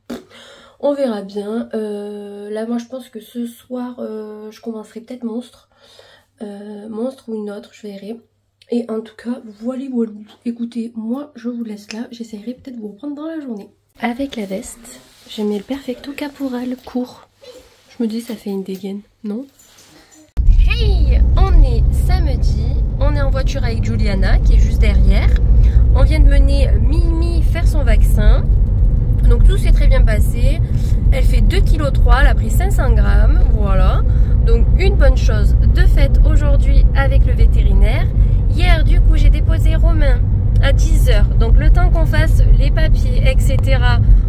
on verra bien. Là, moi, je pense que ce soir, je commencerai peut-être Monstre. Monstre ou une autre, je verrai. Et en tout cas, voilà. Écoutez, moi je vous laisse là. J'essaierai peut-être de vous reprendre dans la journée. Avec la veste, j'ai mis le Perfecto Caporal court. Je me dis ça fait une dégaine, non? Hey, on est samedi. On est en voiture avec Juliana qui est juste derrière. On vient de mener Mimi faire son vaccin. Donc tout s'est très bien passé. Elle fait 2,3 kg, elle a pris 500 grammes. Voilà. Donc une bonne chose de fait aujourd'hui avec le vétérinaire. Hier du coup j'ai déposé Romain à 10 h. Donc le temps qu'on fasse les papiers etc.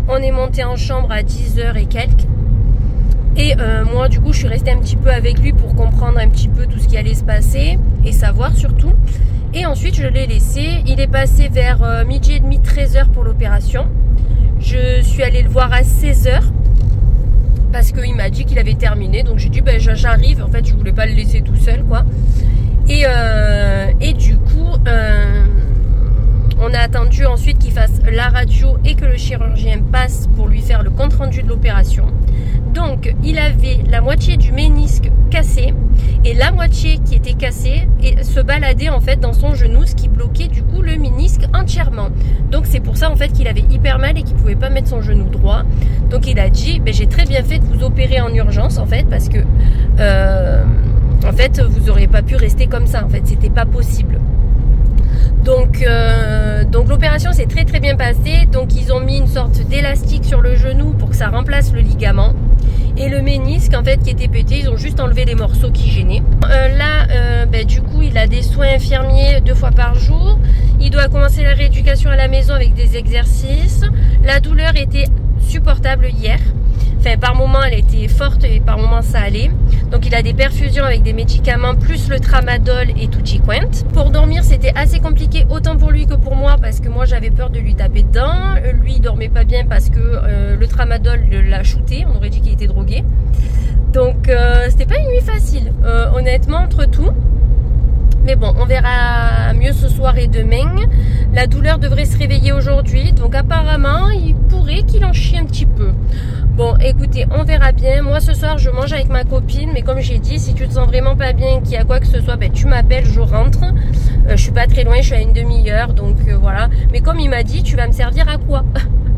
On est monté en chambre à 10 h et quelques. Et moi du coup je suis restée un petit peu avec lui pour comprendre un petit peu tout ce qui allait se passer. Et savoir surtout. Et ensuite je l'ai laissé. Il est passé vers midi et demi 13 h pour l'opération. Je suis allée le voir à 16 h. Parce qu'il m'a dit qu'il avait terminé. Donc j'ai dit ben j'arrive. En fait je voulais pas le laisser tout seul quoi. Et du coup on a attendu ensuite qu'il fasse la radio et que le chirurgien passe pour lui faire le compte rendu de l'opération. Donc il avait la moitié du ménisque cassé et la moitié qui était cassée et se baladait en fait dans son genou, ce qui bloquait du coup le ménisque entièrement. Donc c'est pour ça en fait qu'il avait hyper mal et qu'il pouvait pas mettre son genou droit. Donc il a dit ben, j'ai très bien fait de vous opérer en urgence en fait parce que en fait vous n'auriez pas pu rester comme ça en fait, c'était pas possible. Donc l'opération s'est très très bien passée. Donc ils ont mis une sorte d'élastique sur le genou pour que ça remplace le ligament. Et le ménisque en fait qui était pété, ils ont juste enlevé les morceaux qui gênaient. Ben, du coup il a des soins infirmiers 2 fois par jour. Il doit commencer la rééducation à la maison avec des exercices. La douleur était supportable hier. Enfin par moment elle était forte et par moment ça allait. Donc il a des perfusions avec des médicaments plus le tramadol et tutti quant. Pour dormir c'était assez compliqué autant pour lui que pour moi parce que moi j'avais peur de lui taper dedans. Lui il dormait pas bien parce que le tramadol l'a shooté, on aurait dit qu'il était drogué. Donc c'était pas une nuit facile honnêtement entre tout. Mais bon, on verra mieux ce soir et demain. La douleur devrait se réveiller aujourd'hui. Donc apparemment, il pourrait qu'il en chie un petit peu. Bon, écoutez, on verra bien. Moi, ce soir, je mange avec ma copine. Mais comme j'ai dit, si tu te sens vraiment pas bien, qu'il y a quoi que ce soit, ben, tu m'appelles, je rentre. Je suis pas très loin, je suis à une demi-heure. Donc voilà. Mais comme il m'a dit, tu vas me servir à quoi?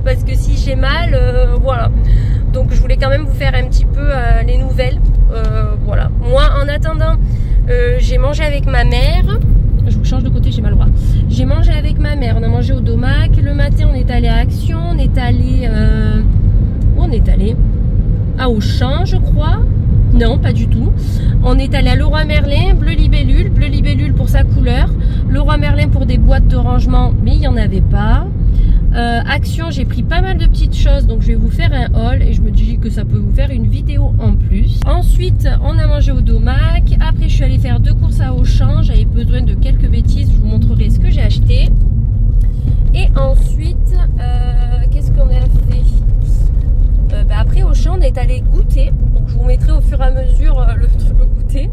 Parce que si j'ai mal, voilà. Donc je voulais quand même vous faire un petit peu les nouvelles. Voilà. Moi, en attendant... j'ai mangé avec ma mère. Je vous change de côté, j'ai mal au bras. J'ai mangé avec ma mère. On a mangé au Domac. Le matin, on est allé à Action. On est allé. Où on est allé? À Auchan, je crois. Non, pas du tout. On est allé à Leroy Merlin. Bleu libellule pour sa couleur. Leroy Merlin pour des boîtes de rangement, mais il n'y en avait pas. Action, j'ai pris pas mal de petites choses, donc je vais vous faire un haul et je me dis que ça peut vous faire une vidéo en plus. Ensuite, on a mangé au Domac. Après, je suis allée faire 2 courses à Auchan. J'avais besoin de quelques bêtises. Je vous montrerai ce que j'ai acheté. Et ensuite, qu'est-ce qu'on a fait? Après Auchan, on est allé goûter. Donc, je vous mettrai au fur et à mesure le goûter.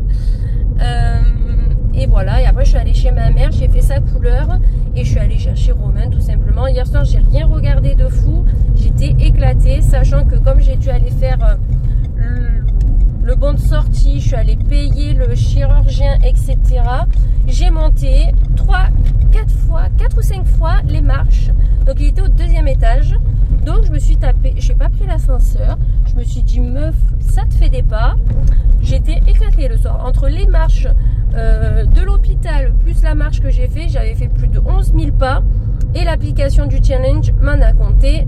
Et voilà, et après je suis allée chez ma mère, j'ai fait sa couleur et je suis allée chercher Romain tout simplement. Hier soir j'ai rien regardé de fou, j'étais éclatée, sachant que comme j'ai dû aller faire le bon de sortie, je suis allée payer le chirurgien etc. J'ai monté 4 ou 5 fois les marches, donc il était au 2e étage. Donc je me suis tapé, j'ai pas pris l'ascenseur, je me suis dit meuf ça te fait des pas. J'étais éclatée le soir, entre les marches de l'hôpital plus la marche que j'ai fait, j'avais fait plus de 11 000 pas et l'application du challenge m'en a compté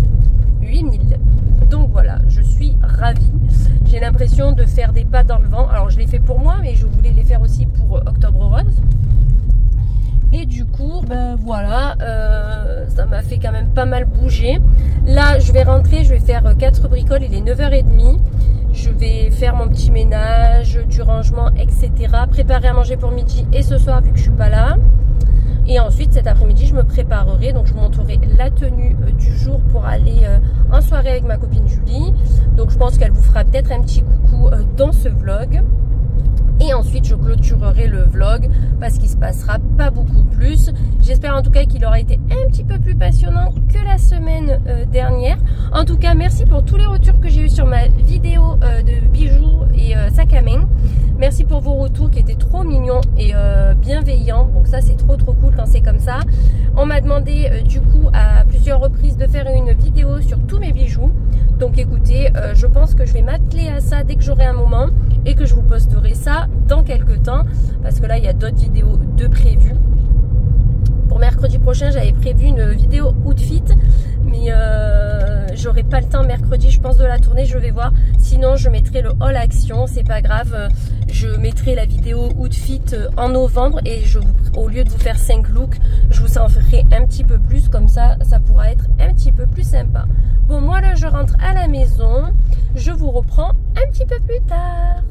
8 000. Donc voilà, je suis ravie. J'ai l'impression de faire des pas dans le vent. Alors je l'ai fait pour moi, mais je voulais les faire aussi pour Octobre Rose. Et du coup, ben voilà, ça m'a fait quand même pas mal bouger. Là, je vais rentrer, je vais faire 4 bricoles, il est 9h30. Je vais faire mon petit ménage, du rangement, etc. Préparer à manger pour midi et ce soir vu que je suis pas là. Et ensuite, cet après-midi, je me préparerai. Donc, je vous montrerai la tenue du jour pour aller en soirée avec ma copine Julie. Donc, je pense qu'elle vous fera peut-être un petit coucou dans ce vlog. Et ensuite, je clôturerai le vlog parce qu'il se passera pas beaucoup plus. J'espère en tout cas qu'il aura été un petit peu plus passionnant que la semaine dernière. En tout cas, merci pour tous les retours que j'ai eu sur ma vidéo de bijoux et sac à main. Merci pour vos retours qui étaient trop mignons et bienveillant. Donc ça c'est trop cool quand c'est comme ça. On m'a demandé du coup à plusieurs reprises de faire une vidéo sur tous mes bijoux. Donc écoutez, je pense que je vais m'atteler à ça dès que j'aurai un moment et que je vous posterai ça dans quelques temps parce que là il y a d'autres vidéos de prévues. Pour mercredi prochain j'avais prévu une vidéo outfit mais j'aurai pas le temps mercredi je pense de la tourner, je vais voir, sinon je mettrai le haul action, c'est pas grave, je mettrai la vidéo outfit en novembre et au lieu de vous faire 5 looks je vous en ferai un petit peu plus, comme ça ça pourra être un petit peu plus sympa. Bon moi là je rentre à la maison, je vous reprends un petit peu plus tard.